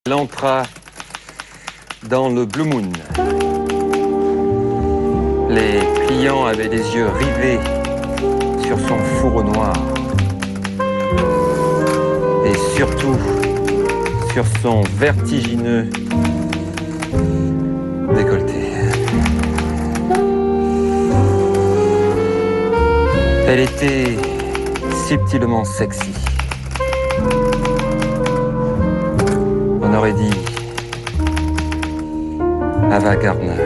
Elle entra dans le Blue Moon. Les clients avaient les yeux rivés sur son fourreau noir. Et surtout, sur son vertigineux décolleté. Elle était subtilement sexy. On aurait dit Ava Gardner.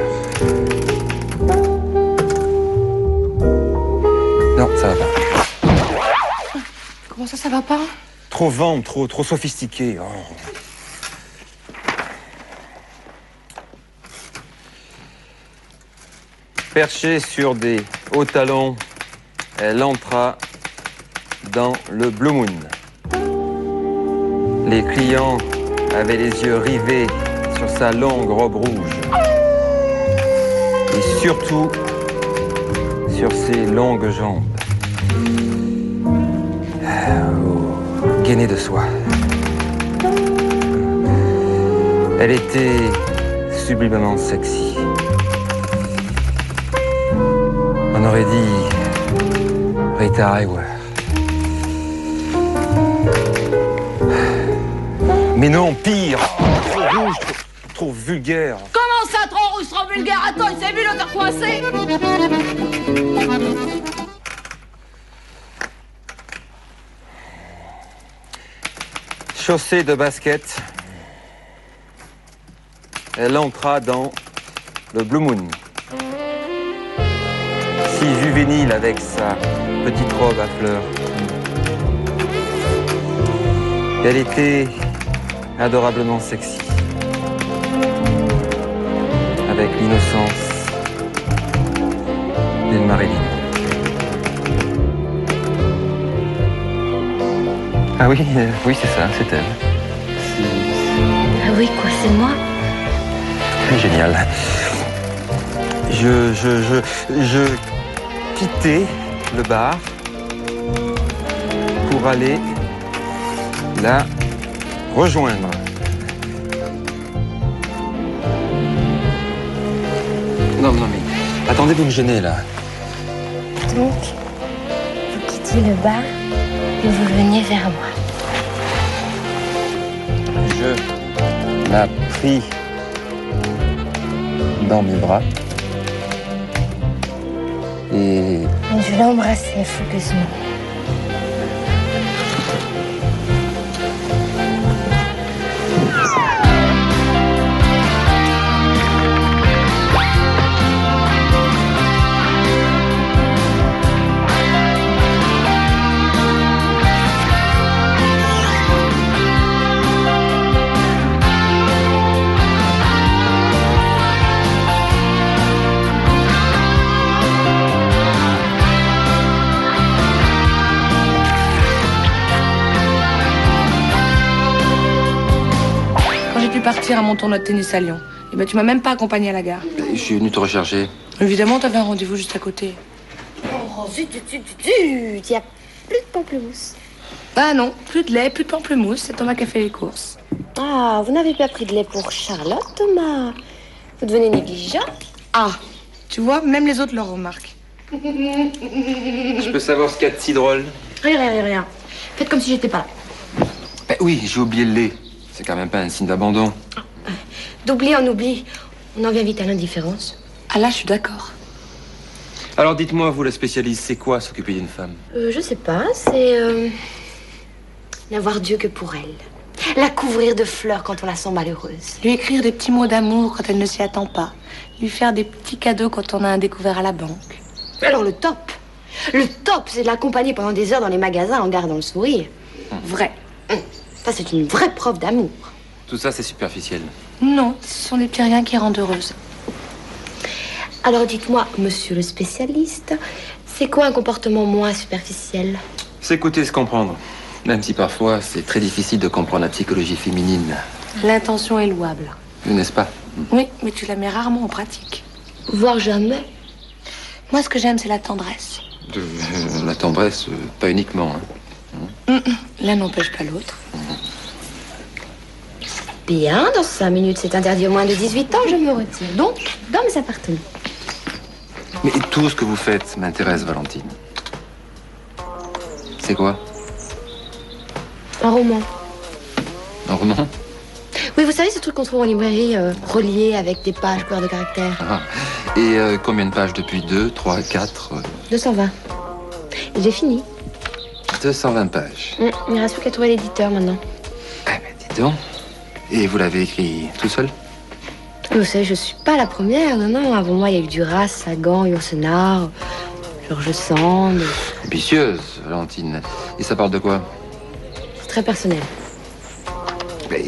Non, ça va pas. Comment ça va pas? Trop ventre, trop sophistiqué. Oh. Perchée sur des hauts talons, elle entra dans le Blue Moon. Les clients avaient les yeux rivés sur sa longue robe rouge. Et surtout, sur ses longues jambes. Gainée de soie. Elle était sublimement sexy. On aurait dit Rita Hayworth. Mais non, pire. Trop rouge, trop vulgaire. Comment ça, trop rouge, trop vulgaire? Attends, il s'est vu le faire coincer. Chaussée de basket, elle entra dans le Blue Moon. Si juvénile avec sa petite robe à fleurs. Elle était adorablement sexy. Avec l'innocence d'une Marilyn. Ah oui, oui, c'est ça, c'est elle. Ah oui, quoi, c'est moi? Génial. Je quittais le bar pour aller la rejoindre. Non, mais attendez, vous me gênez là. Donc, vous quittez le bar et vous veniez vers moi. Je la pris dans mes bras et Je l'ai embrassé fougueusement. Partir à mon tournoi de tennis à Lyon. Et ben tu m'as même pas accompagné à la gare. je suis venu te rechercher. Évidemment, t'avais un rendez-vous juste à côté. Oh, zut, il n'y a plus de pamplemousse. Ah non, plus de lait, plus de pamplemousse, c'est Thomas qui a fait les courses. Ah, vous n'avez pas pris de lait pour Charlotte, Thomas? Vous devenez négligent. Ah, tu vois, même les autres le remarquent. Je peux savoir ce qu'il y a de si drôle? Rien. Faites comme si j'étais pas là. Oui, j'ai oublié le lait. C'est quand même pas un signe d'abandon. D'oubli en oubli, on en vient vite à l'indifférence. Ah là, je suis d'accord. Alors dites-moi, vous, la spécialiste, c'est quoi s'occuper d'une femme? Je sais pas, c'est n'avoir Dieu que pour elle. La couvrir de fleurs quand on la sent malheureuse. Lui écrire des petits mots d'amour quand elle ne s'y attend pas. Lui faire des petits cadeaux quand on a un découvert à la banque. Alors le top, c'est de l'accompagner pendant des heures dans les magasins en gardant le sourire. Vrai. Ça, c'est une vraie preuve d'amour. Tout ça, c'est superficiel. Non, ce sont des petits riens qui rendent heureuse. Alors dites-moi, monsieur le spécialiste, c'est quoi un comportement moins superficiel? S'écouter, se comprendre. Même si parfois, c'est très difficile de comprendre la psychologie féminine. L'intention est louable. N'est-ce pas? Oui, mais tu la mets rarement en pratique. Voire jamais. Moi, ce que j'aime, c'est la tendresse. La tendresse, pas uniquement. Hein. L'un n'empêche pas l'autre. Bien, dans 5 minutes, c'est interdit aux moins de 18 ans, je me retire. Donc, dans mes appartements. Mais tout ce que vous faites m'intéresse, Valentine. C'est quoi? Un roman. Un roman? Oui, vous savez ce truc qu'on trouve en librairie, relié avec des pages couleur de caractère. Ah. Et combien de pages depuis? 2, 3, 4 220. Et j'ai fini. 220 pages. Il ne reste plus qu'à trouver l'éditeur maintenant. Eh ben, dis donc. Et vous l'avez écrit tout seul? Vous savez, je suis pas la première, non. Avant moi, il y a eu Duras, Sagan, Yourcenar, George Sand. Ambitieuse, Valentine. Et ça parle de quoi? C'est très personnel. Mais,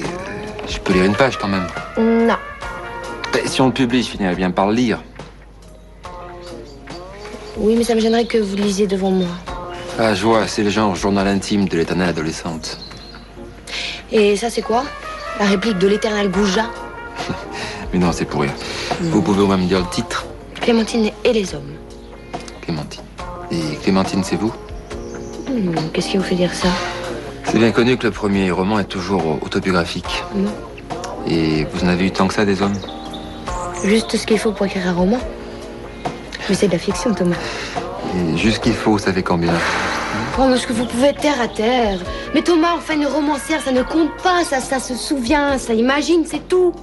je peux lire une page quand même. Non. Si on le publie, je finirais bien par le lire. Oui, mais ça me gênerait que vous le lisiez devant moi. Ah, je vois, c'est le genre journal intime de l'éternelle adolescente. Et ça, c'est quoi? La réplique de l'éternel Goujat? Mais non, c'est pour rien. Vous pouvez au moins me dire le titre? Clémentine et les hommes. Clémentine. Et Clémentine, c'est vous? Qu'est-ce qui vous fait dire ça? C'est bien connu que le premier roman est toujours autobiographique. Et vous en avez eu tant que ça, des hommes? Juste ce qu'il faut pour écrire un roman. Mais c'est de la fiction, Thomas. Et juste ce qu'il faut, ça fait combien? Oh, mais est-ce que vous pouvez être terre à terre? Mais Thomas, enfin, une romancière, ça ne compte pas, ça se souvient, ça imagine, c'est tout.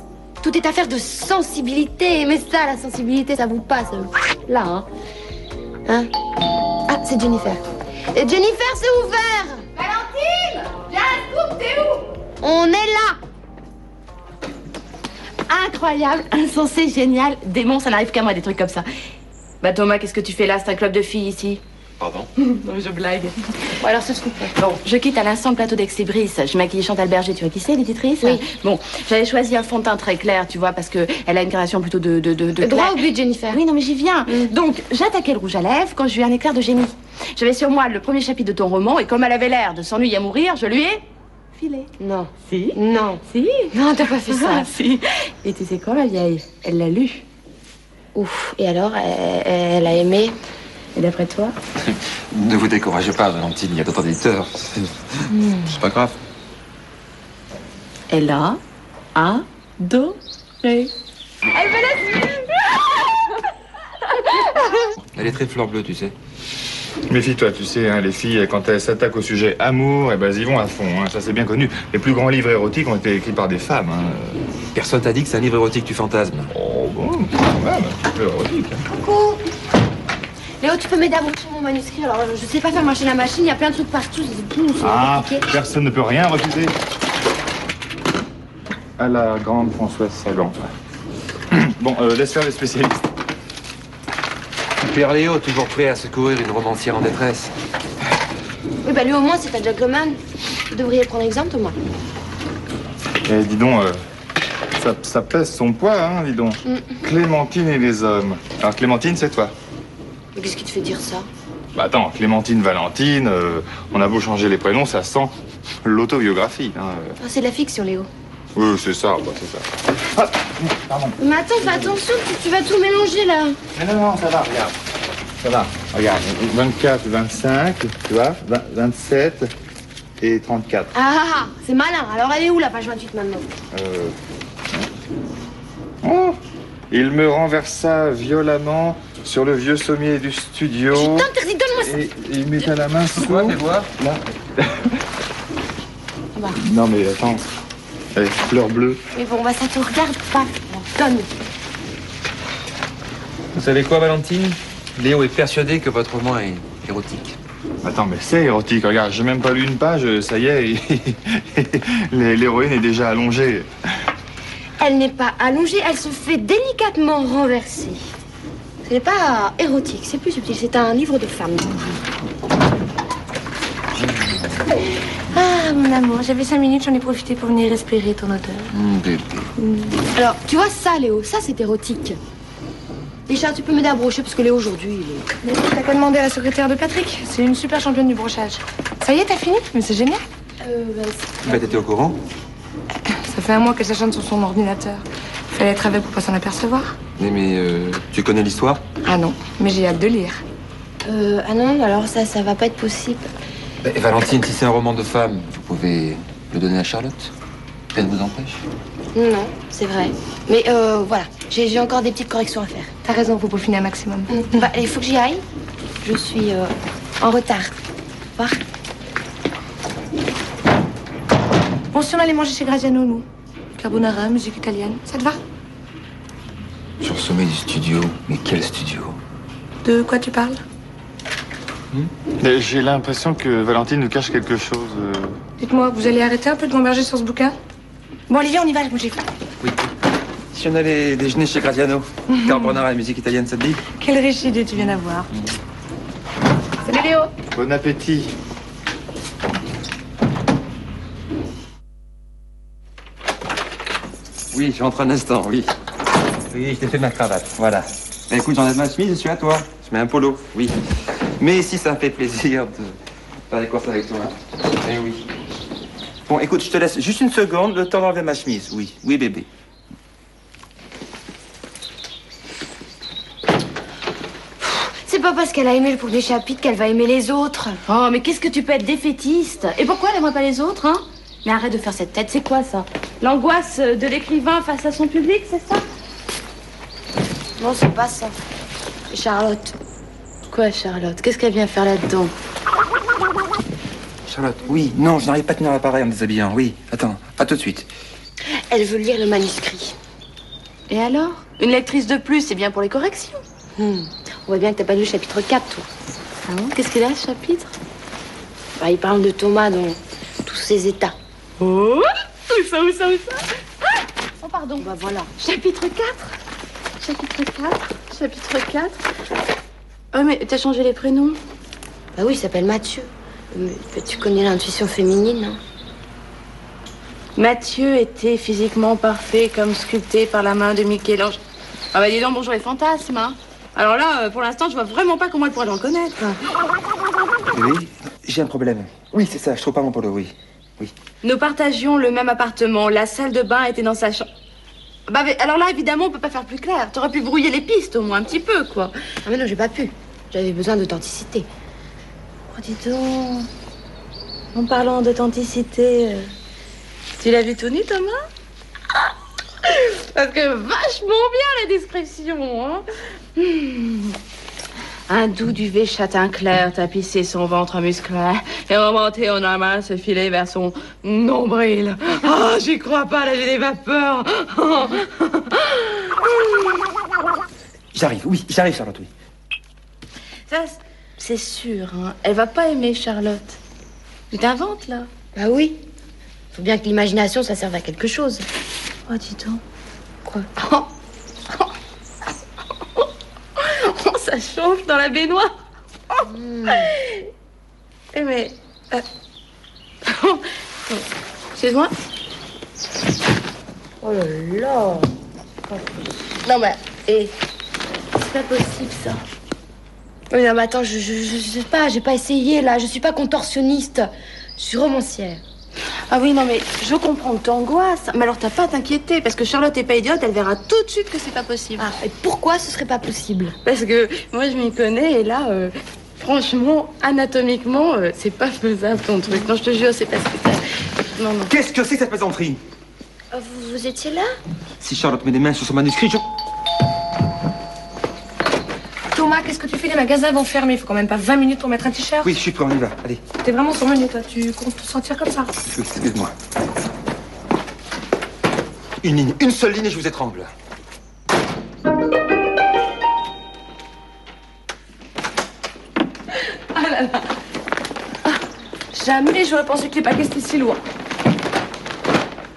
Tout est affaire de sensibilité. Mais ça, la sensibilité, ça vous passe là, hein? Ah, c'est Jennifer. Et Jennifer, c'est ouvert! Valentine! J'ai un scoop, t'es où? On est là! Incroyable, insensé, génial. Démon, ça n'arrive qu'à moi, des trucs comme ça. Bah Thomas, qu'est-ce que tu fais là? C'est un club de filles ici. Pardon? Non, je blague. Bon, alors ce scoop. Bon, je quitte à l'instant le plateau d'Aix-les-Brices. Je maquille Chantal Berger, tu vois qui c'est, l'éditrice? Oui. Bon, j'avais choisi un fond de teint très clair, tu vois, parce que elle a une création plutôt de Droit clair. au but, Jennifer. Oui, non, mais j'y viens. Donc, j'attaquais le rouge à lèvres quand j'ai eu un éclair de génie. J'avais sur moi le premier chapitre de ton roman, et comme elle avait l'air de s'ennuyer à mourir, je lui ai filé. Non. Si? Non. Si? Non, t'as pas fait ça. Ah, si. Et tu sais quoi, ma vieille? Elle l'a lu. Ouf. Et alors, elle a aimé? Et d'après toi? Ne vous découragez pas, Valentine, il y a d'autres éditeurs. C'est pas grave. Elle a adoré. Elle est très fleur bleue, tu sais. Méfie-toi, tu sais, hein, les filles, quand elles s'attaquent au sujet amour, eh ben, elles y vont à fond, hein, ça c'est bien connu. Les plus grands livres érotiques ont été écrits par des femmes. Hein. Personne t'a dit que c'est un livre érotique, tu fantasmes. Oh bon, quand même, un petit peu érotique. Hein. Coucou. Léo, tu peux m'aider à brancher mon manuscrit? Alors, je sais pas faire marcher la machine, il y a plein de trucs partout, c'est compliqué. Personne ne peut rien refuser. À la grande Françoise Sagan. Bon, laisse faire les spécialistes. Père Léo, toujours prêt à secourir une romancière en détresse. Oui, bah lui au moins, c'est un gentleman. Vous devriez prendre exemple, Thomas. Eh, dis donc, ça pèse son poids, hein, dis donc. Clémentine et les hommes. Alors, Clémentine, c'est toi. Mais qu'est-ce qui te fait dire ça? Bah attends, Clémentine, Valentine, on a beau changer les prénoms, ça sent l'autobiographie. Hein. Ah, c'est de la fiction, Léo. Oui, c'est ça, bah, c'est ça. Ah, pardon. Mais attends, fais attention, tu vas tout mélanger, là. Mais non, ça va, regarde. Ça va, regarde. 24, 25, tu vois, 27 et 34. Ah, c'est malin. Alors, elle est où, la page 28, maintenant? Oh, il me renversa violemment sur le vieux sommier du studio. Je t'interdis, donne-moi ça. Et il met à la main sous... Quoi, fais voir? Là. Bah. Non, mais attends. Allez, fleur bleue. Mais bon, bah, ça te regarde pas. Donne. Vous savez quoi, Valentine? Léo est persuadé que votre roman est érotique. Attends, mais c'est érotique. Regarde, j'ai même pas lu une page, ça y est, l'héroïne est déjà allongée. Elle n'est pas allongée, elle se fait délicatement renverser. Ce n'est pas érotique, c'est plus subtil. C'est un livre de femme. Ah, mon amour, j'avais 5 minutes, j'en ai profité pour venir respirer ton odeur. Bébé. Alors, tu vois ça, Léo, ça c'est érotique. Richard, tu peux m'aider à brocher parce que Léo aujourd'hui, il est... T'as qu'à demander à la secrétaire de Patrick. C'est une super championne du brochage. Ça y est, t'as fini? Mais c'est génial. Bah, t'étais au courant? Ça fait un mois qu'elle s'acharne sur son ordinateur. Fallait être avec pour pas s'en apercevoir. Mais tu connais l'histoire? Ah non, mais j'ai hâte de lire. Ah non, alors ça va pas être possible. Valentine, si c'est un roman de femme, vous pouvez le donner à Charlotte? Elle vous empêche? Non, c'est vrai. Mais voilà, j'ai encore des petites corrections à faire. T'as raison, faut peaufiner un maximum. Bah, il faut que j'y aille. Je suis en retard. Au revoir. Bon, si on allait manger chez Graziano, nous. Carbonara, musique italienne. Ça te va? Sur le sommet du studio. Mais quel studio? De quoi tu parles? J'ai l'impression que Valentine nous cache quelque chose. Dites-moi, vous allez arrêter un peu de m'emberger sur ce bouquin? Bon, Olivier, on y va, j'ai faim. Oui. Si on allait déjeuner chez Graziano. Carbonara et musique italienne, ça te dit? Quelle riche idée tu viens d'avoir. Salut Léo. Bon appétit. Oui, je rentre un instant, oui. Oui, je t'ai fait ma cravate, voilà. Bah, écoute, j'enlève ma chemise, je suis à toi. Je mets un polo, oui. Mais si ça me fait plaisir de faire des courses avec toi. Eh oui. Bon, écoute, je te laisse juste une seconde, le temps d'enlever ma chemise. Oui, oui, bébé. C'est pas parce qu'elle a aimé le premier chapitre qu'elle va aimer les autres. Oh, mais qu'est-ce que tu peux être défaitiste? Et pourquoi elle n'aimerait pas les autres, hein? Mais arrête de faire cette tête, c'est quoi ça? L'angoisse de l'écrivain face à son public, c'est ça? Non, c'est pas ça. C'est Charlotte. Quoi, Charlotte? Qu'est-ce qu'elle vient faire là-dedans? Charlotte, oui, non, je n'arrive pas à tenir l'appareil en me déshabillant, oui. Attends, à tout de suite. Elle veut lire le manuscrit. Et alors? Une lectrice de plus, c'est bien pour les corrections. On voit bien que t'as pas lu le chapitre 4, toi. Ah bon? Qu'est-ce qu'il a, ce chapitre? Bah, il parle de Thomas dans tous ses états. Oh! Où ça? Oh, pardon. Bah, voilà. Chapitre 4? Chapitre 4? Oh, mais t'as changé les prénoms? Bah oui, il s'appelle Mathieu. Mais tu connais l'intuition féminine, hein? Mathieu était physiquement parfait, comme sculpté par la main de Michel-Ange. Ah bah dis donc, bonjour les fantasmes, hein. Alors là, pour l'instant, je vois vraiment pas comment elle pourrait le reconnaître. Oui, j'ai un problème. Oui, c'est ça, je trouve pas mon polo, oui. Oui. Nous partagions le même appartement. La salle de bain était dans sa chambre. Bah, mais alors là, évidemment, on peut pas faire plus clair. T'aurais pu brouiller les pistes, au moins, un petit peu, quoi. Ah mais non, j'ai pas pu. J'avais besoin d'authenticité. Oh, dis donc. En parlant d'authenticité, tu l'as vu tout nu, Thomas? Parce que vachement bien, la description, hein. Un doux duvet châtain clair tapissait son ventre musclé et remontait en amas se filer vers son nombril. Ah, j'y crois pas, là, j'ai des vapeurs. J'arrive, oui, j'arrive, Charlotte, oui. Ça, c'est sûr, hein. Elle va pas aimer Charlotte. Tu t'inventes, là? Bah oui. Faut bien que l'imagination, ça serve à quelque chose. Oh, dis donc. Quoi? Oh, ça chauffe dans la baignoire. Eh mais... Excuse-moi. Oh là là. Non, mais... c'est pas possible, ça. Oui, non, mais attends, je sais pas, j'ai pas essayé, là. Je suis pas contorsionniste. Je suis romancière. Ah oui, non, mais je comprends que t'angoisses. Mais alors, t'as pas à t'inquiéter, parce que Charlotte est pas idiote, elle verra tout de suite que c'est pas possible. Ah, et pourquoi ce serait pas possible? Parce que moi, je m'y connais, et là, franchement, anatomiquement, c'est pas faisable, ton truc. Non, je te jure, c'est parce que ça... Non, non. Qu'est-ce que c'est que cette plaisanterie? Vous étiez là? Si Charlotte met des mains sur son manuscrit, je... Thomas, qu'est-ce que tu fais? Les magasins vont fermer. Il faut quand même pas 20 minutes pour mettre un t-shirt. Oui, je suis prêt, on y va, allez. T'es vraiment surmené, toi. Tu comptes te sentir comme ça? Oui, excuse-moi. Une ligne, une seule ligne et je vous étrangle. Ah là là. Ah, jamais j'aurais pensé que les paquets étaient si lourds.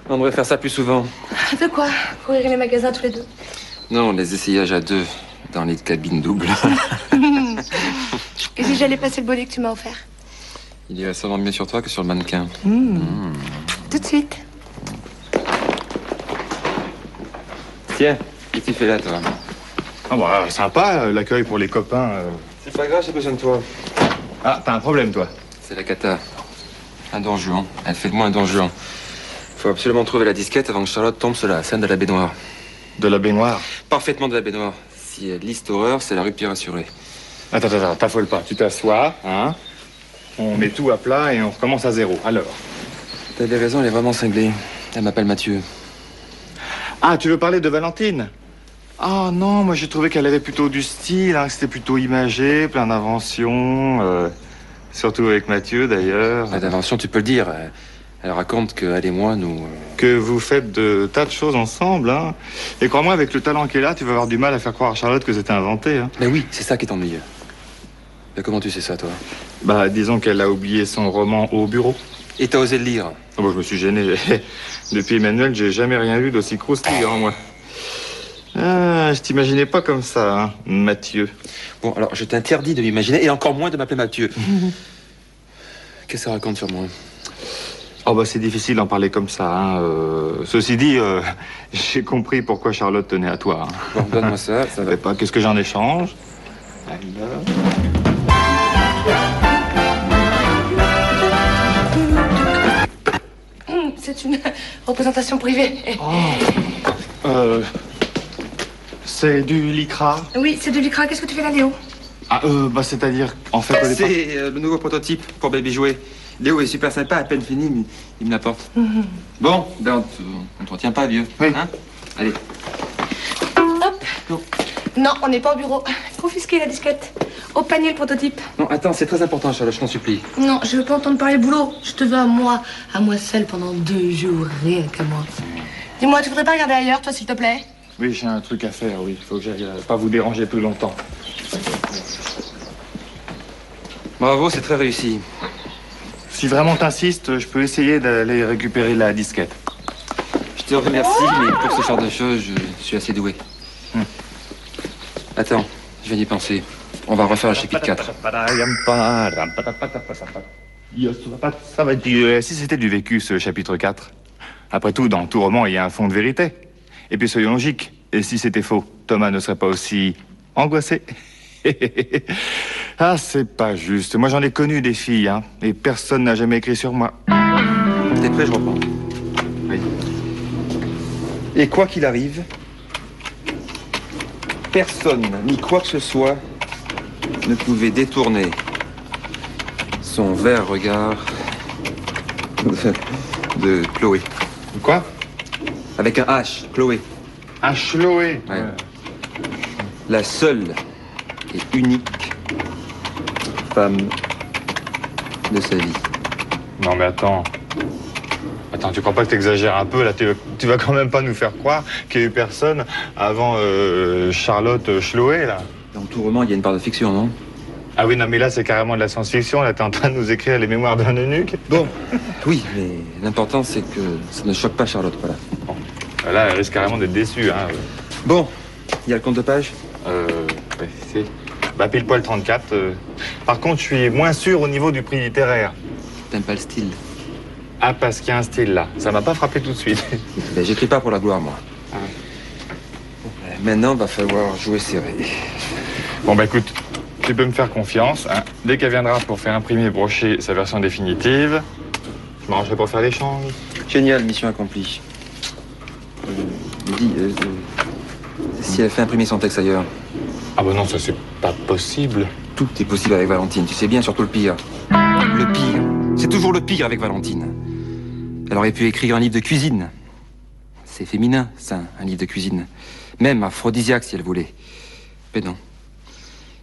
On devrait faire ça plus souvent. De quoi? Courir les magasins tous les deux? Non, les essayages à deux dans les cabines doubles. Et si j'allais passer le bonnet que tu m'as offert? Il irait sûrement mieux sur toi que sur le mannequin. Tout de suite. Tiens, qu'est-ce que tu fais là, toi? Ah bah, sympa, l'accueil pour les copains. C'est pas grave, j'ai besoin de toi. Ah, t'as un problème, toi? C'est la cata. Un don Juan. Elle fait de moi un don Juan. Faut absolument trouver la disquette avant que Charlotte tombe sur la scène de la baignoire. De la baignoire? Parfaitement de la baignoire. Si elle liste horreur, c'est la rupture assurée. Attends, t'affole pas. Tu t'assois, hein? On met tout à plat et on recommence à zéro. Alors? T'avais raison, elle est vraiment cinglée. Elle m'appelle Mathieu. Ah, tu veux parler de Valentine? Ah non, moi j'ai trouvé qu'elle avait plutôt du style, hein, que c'était plutôt imagé, plein d'inventions. Surtout avec Mathieu, d'ailleurs. Ah, d'invention, tu peux le dire. Elle raconte qu'elle et moi, nous... Que vous faites de tas de choses ensemble, hein. Et crois-moi, avec le talent qu'elle a, tu vas avoir du mal à faire croire à Charlotte que c'était inventé, hein. Mais oui, c'est ça qui est ennuyeux. Mais comment tu sais ça, toi? Bah, disons qu'elle a oublié son roman au bureau. Et t'as osé le lire? Oh, bah, je me suis gêné. Depuis Emmanuel, j'ai jamais rien lu d'aussi croustillant, moi. Ah, je t'imaginais pas comme ça, hein, Mathieu. Bon, alors, je t'interdis de m'imaginer, et encore moins de m'appeler Mathieu. Qu'est-ce que ça raconte sur moi? Oh, bah, c'est difficile d'en parler comme ça, hein. Ceci dit, j'ai compris pourquoi Charlotte tenait à toi, hein. Bon, donne-moi ça, ça va. Pas. Qu'est-ce que j'en échange? Alors... C'est une représentation privée. C'est du lycra? Oui, c'est de l'Icra. Qu'est-ce que tu fais là, Léo? Ah, bah, c'est-à-dire, en fait, au départ... C'est le nouveau prototype pour Baby Jouet. Léo est super sympa, à peine fini, mais il me l'apporte. Bon, ben on te retient pas, vieux. Oui. Hein? Allez. Hop. Non, on n'est pas au bureau. Confisquez la disquette. Au panier, le prototype. Non, attends, c'est très important, Charlotte, je t'en supplie. Non, je veux pas entendre parler boulot. Je te veux à moi seule pendant 2 jours, rien qu'à moi. Dis-moi, tu voudrais pas regarder ailleurs, toi, s'il te plaît? Oui, j'ai un truc à faire, oui. Il faut que j'aille pas vous déranger plus longtemps. Bravo, c'est très réussi. Si vraiment t'insistes, je peux essayer d'aller récupérer la disquette. Je te remercie, mais pour ce genre de choses, je suis assez doué. Attends, je viens d'y penser. On va refaire le chapitre 4. Ça va être si c'était du vécu, ce chapitre 4. Après tout, dans tout roman, il y a un fond de vérité. Et puis soyons logiques. Et si c'était faux, Thomas ne serait pas aussi angoissé. Ah, c'est pas juste. Moi, j'en ai connu des filles, hein. Et personne n'a jamais écrit sur moi. T'es prêt, je reprends. Oui. Et quoi qu'il arrive, personne, ni quoi que ce soit, ne pouvait détourner son vert regard de Chloé. Quoi? Avec un H, Chloé. Un Chloé. Ouais. La seule et unique femme de sa vie. Non, mais attends. Attends, tu crois pas que t'exagères un peu, là? Tu vas quand même pas nous faire croire qu'il y a eu personne avant Charlotte Chloé, là? Dans tout roman, il y a une part de fiction, non? Ah oui, non, mais là, c'est carrément de la science-fiction. Là, t'es en train de nous écrire les mémoires d'un eunuque. Bon, oui, mais l'important, c'est que ça ne choque pas Charlotte, voilà. Bon. Là, elle risque carrément d'être déçue, hein. Bon, il y a le compte de page? Ouais, c'est... Bah, pile poil 34. Par contre, je suis moins sûr au niveau du prix littéraire. T'aimes pas le style? Ah, parce qu'il y a un style, là. Ça m'a pas frappé tout de suite. Ben, j'écris pas pour la gloire, moi. Ah. Maintenant, va falloir jouer serré. Bon, bah, écoute... Tu peux me faire confiance, hein. Dès qu'elle viendra pour faire imprimer et brocher sa version définitive, je m'arrangerai pour faire l'échange. Génial, mission accomplie. Dis, si elle fait imprimer son texte ailleurs? Ah bah non, ça c'est pas possible. Tout est possible avec Valentine, tu sais bien, surtout le pire. Le pire, c'est toujours le pire avec Valentine. Elle aurait pu écrire un livre de cuisine. C'est féminin, ça, un livre de cuisine. Même aphrodisiaque si elle voulait. Mais non.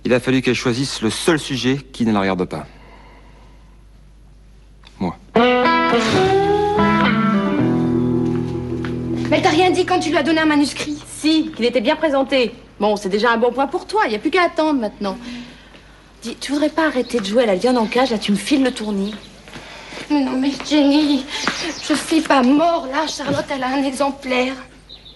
Il a fallu qu'elle choisisse le seul sujet qui ne la regarde pas. Moi. Mais elle t'a rien dit quand tu lui as donné un manuscrit? Si, qu'il était bien présenté. Bon, c'est déjà un bon point pour toi. Il n'y a plus qu'à attendre maintenant. Dis, tu voudrais pas arrêter de jouer à la lionne en cage? Là, tu me files le tournis. Mais non, mais Jenny, je suis pas mort là. Charlotte, elle a un exemplaire.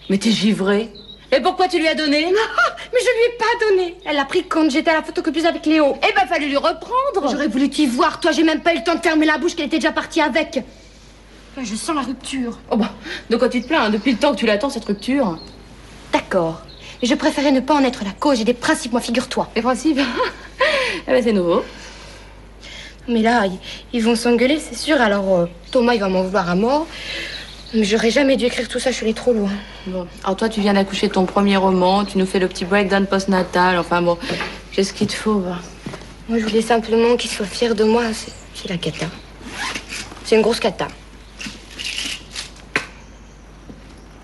Mais t'es givrée. Et pourquoi tu lui as donné? Non, mais je lui ai pas donné. Elle l'a pris quand j'étais à la photocopieuse avec Léo. Eh ben, fallait lui reprendre. J'aurais voulu t'y voir. Toi, j'ai même pas eu le temps de fermer la bouche qu'elle était déjà partie avec. Je sens la rupture. Oh bah, de quoi tu te plains? Depuis le temps que tu l'attends, cette rupture. D'accord. Mais je préférais ne pas en être la cause. J'ai des principes, moi, figure-toi. Les principes? Eh ben, c'est nouveau. Mais là, ils vont s'engueuler, c'est sûr. Alors, Thomas, il va m'en vouloir à mort. Mais j'aurais jamais dû écrire tout ça, je suis allée trop loin. Bon, alors toi, tu viens d'accoucher de ton premier roman, tu nous fais le petit breakdown post-natal, enfin bon, qu'est-ce qu'il te faut, va? Moi, je voulais simplement qu'il soit fier de moi. C'est la cata. C'est une grosse cata.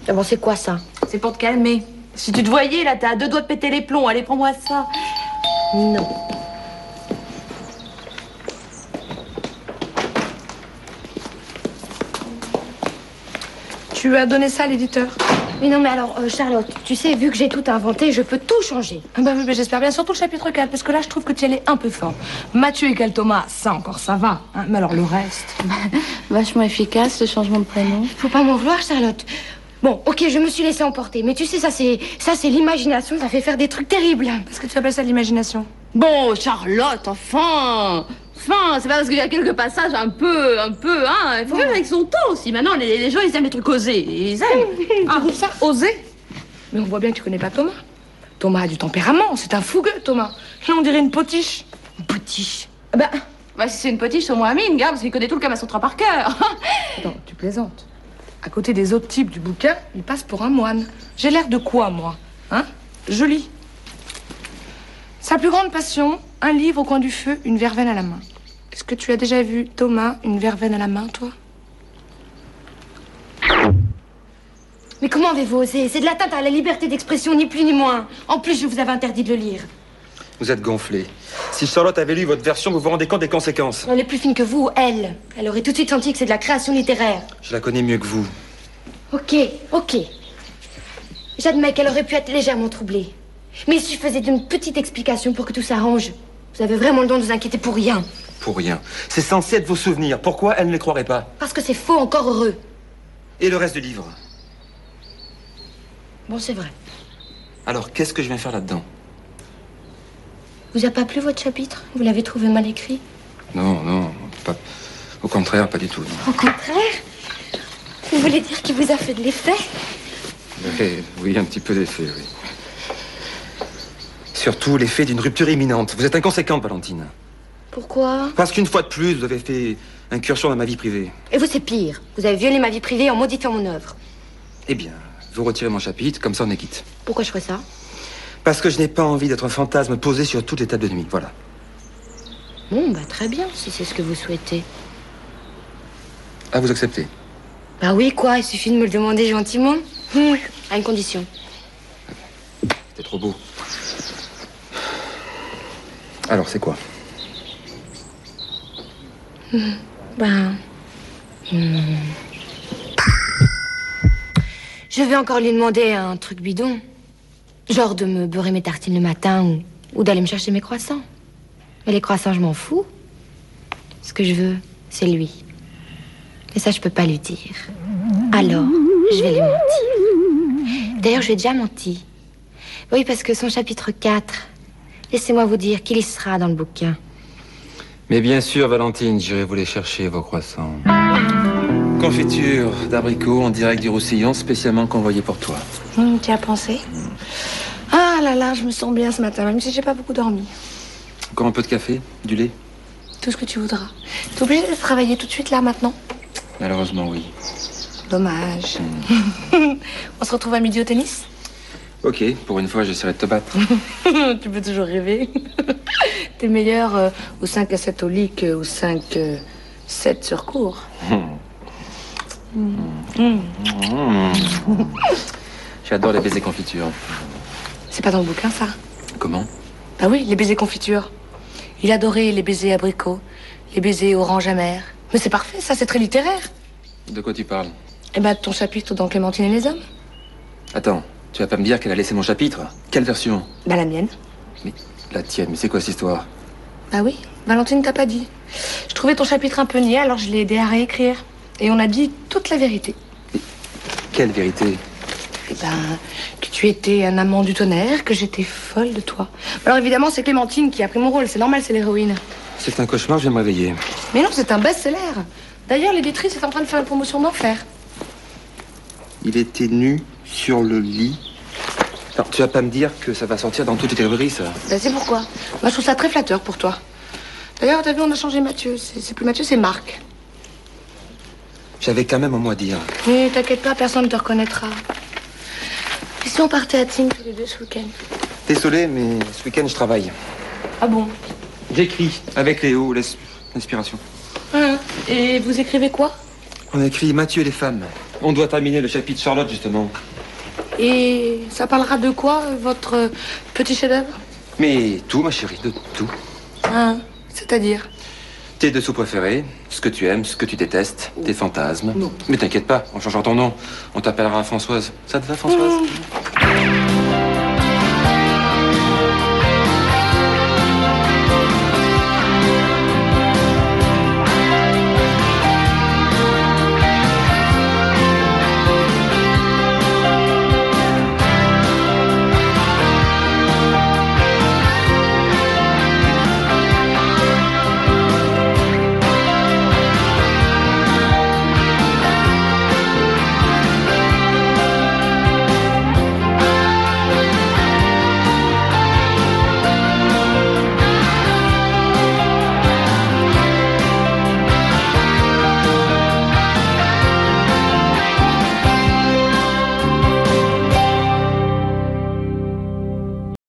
Ah bon, c'est quoi ça? C'est pour te calmer. Si tu te voyais, là, t'as à 2 doigts de péter les plombs. Allez, prends-moi ça. Non. Tu as donné ça à l'éditeur? Mais non, mais alors, Charlotte, tu sais, vu que j'ai tout inventé, je peux tout changer. Ah bah oui, mais j'espère bien, surtout le chapitre 4, parce que là, je trouve que tu y allais un peu fort. Mathieu égale Thomas, ça encore, ça va. Hein, mais alors, le reste... Vachement efficace, ce changement de prénom. Faut pas m'en vouloir, Charlotte. Bon, ok, je me suis laissée emporter, mais tu sais, ça c'est l'imagination, ça fait faire des trucs terribles. Est-ce que tu appelles ça l'imagination? Bon, Charlotte, enfin, c'est pas parce qu'il y a quelques passages un peu, hein. Il faut vivre avec son temps aussi. Maintenant, les gens, ils aiment les trucs osés. Ils aiment. Ah, ça, oser? Mais on voit bien que tu connais pas Thomas. Thomas a du tempérament, c'est un fougueux, Thomas. Là, on dirait une potiche. Une potiche. Bah, si c'est une potiche, c'est au moins Amine, gars, parce qu'il connaît tout le Kamasutra par cœur. Attends, tu plaisantes. À côté des autres types du bouquin, il passe pour un moine. J'ai l'air de quoi, moi? Hein? Je lis. Sa plus grande passion, un livre au coin du feu, une verveine à la main. Est-ce que tu as déjà vu, Thomas, une verveine à la main, toi? Mais comment avez-vous osé? C'est de l'atteinte à la liberté d'expression, ni plus ni moins. En plus, je vous avais interdit de le lire. Vous êtes gonflé. Si Charlotte avait lu votre version, vous vous rendez compte des conséquences. Elle est plus fine que vous, elle. Elle aurait tout de suite senti que c'est de la création littéraire. Je la connais mieux que vous. Ok. J'admets qu'elle aurait pu être légèrement troublée. Mais il suffisait d'une petite explication pour que tout s'arrange. Vous avez vraiment le don de vous inquiéter pour rien. Pour rien. C'est censé être vos souvenirs. Pourquoi elle ne les croirait pas? Parce que c'est faux, encore heureux. Et le reste du livre? Bon, c'est vrai. Alors, qu'est-ce que je viens faire là-dedans? Vous a pas plu votre chapitre? Vous l'avez trouvé mal écrit? Non, pas... Au contraire, pas du tout. Non. Au contraire? Vous voulez dire qu'il vous a fait de l'effet? Oui, un petit peu d'effet, oui. Surtout l'effet d'une rupture imminente. Vous êtes inconséquente, Valentine. Pourquoi? Parce qu'une fois de plus, vous avez fait incursion dans ma vie privée. Et vous, c'est pire. Vous avez violé ma vie privée en modifiant mon œuvre. Eh bien, vous retirez mon chapitre, comme ça on est quitte. Pourquoi je ferais ça? Parce que je n'ai pas envie d'être un fantasme posé sur toutes les tables de nuit, voilà. Bon, bah très bien, si c'est ce que vous souhaitez. Ah, vous acceptez? Bah oui, quoi, il suffit de me le demander gentiment. Oui. À une condition. C'était trop beau. Alors, c'est quoi? Je vais encore lui demander un truc bidon. Genre de me beurrer mes tartines le matin ou d'aller me chercher mes croissants. Mais les croissants, je m'en fous. Ce que je veux, c'est lui. Et ça, je peux pas lui dire. Alors, je vais lui mentir. D'ailleurs, je lui ai déjà menti. Oui, parce que son chapitre 4, laissez-moi vous dire qu'il y sera dans le bouquin. Mais bien sûr, Valentine, j'irai vous les chercher, vos croissants. Confiture d'abricot en direct du Roussillon, spécialement convoyé pour toi. Tu as pensé? Ah là là, je me sens bien ce matin, même si j'ai pas beaucoup dormi. Encore un peu de café? Du lait? Tout ce que tu voudras. T'es obligé de travailler tout de suite là, maintenant? Malheureusement, oui. Dommage. On se retrouve à midi au tennis? Ok, pour une fois, j'essaierai de te battre. Tu peux toujours rêver. T'es meilleur au 5 à 7 au lit qu'au 5 7 sur cours. J'adore les baisers confitures. C'est pas dans le bouquin, ça? Comment? Bah oui, les baisers confitures. Il adorait les baisers abricots, les baisers orange amer. Mais c'est parfait, ça, c'est très littéraire. De quoi tu parles? Eh ben, ton chapitre dans Clémentine et les hommes. Attends, tu vas pas me dire qu'elle a laissé mon chapitre? Quelle version? Bah, la mienne. Mais la tienne, mais c'est quoi cette histoire? Bah oui, Valentine t'a pas dit. Je trouvais ton chapitre un peu niais, alors je l'ai aidé à réécrire. Et on a dit toute la vérité. Mais quelle vérité? Eh ben, que tu étais un amant du tonnerre, que j'étais folle de toi. Alors évidemment, c'est Clémentine qui a pris mon rôle, c'est normal, c'est l'héroïne. C'est un cauchemar, je vais me réveiller. Mais non, c'est un best-seller. D'ailleurs, l'éditrice est en train de faire une promotion d'enfer. Il était nu sur le lit. Alors, tu vas pas me dire que ça va sortir dans toutes les librairies, ça? Ben, c'est pourquoi. Moi, je trouve ça très flatteur pour toi. D'ailleurs, t'as vu, on a changé Mathieu. C'est plus Mathieu, c'est Marc. J'avais quand même un mot à dire. Mais t'inquiète pas, personne ne te reconnaîtra. Et si on partait à Tignes tous les deux ce week-end? Désolé, mais ce week-end, je travaille. Ah bon? J'écris avec Léo, l'inspiration. Et vous écrivez quoi? On a écrit Mathieu et les femmes. On doit terminer le chapitre Charlotte, justement. Et ça parlera de quoi, votre petit chef-d'œuvre? Mais tout, ma chérie, de tout. Hein, c'est-à-dire? Tes dessous préférés, ce que tu aimes, ce que tu détestes, tes fantasmes. Non. Mais t'inquiète pas, on changera ton nom. On t'appellera Françoise. Ça te va, Françoise?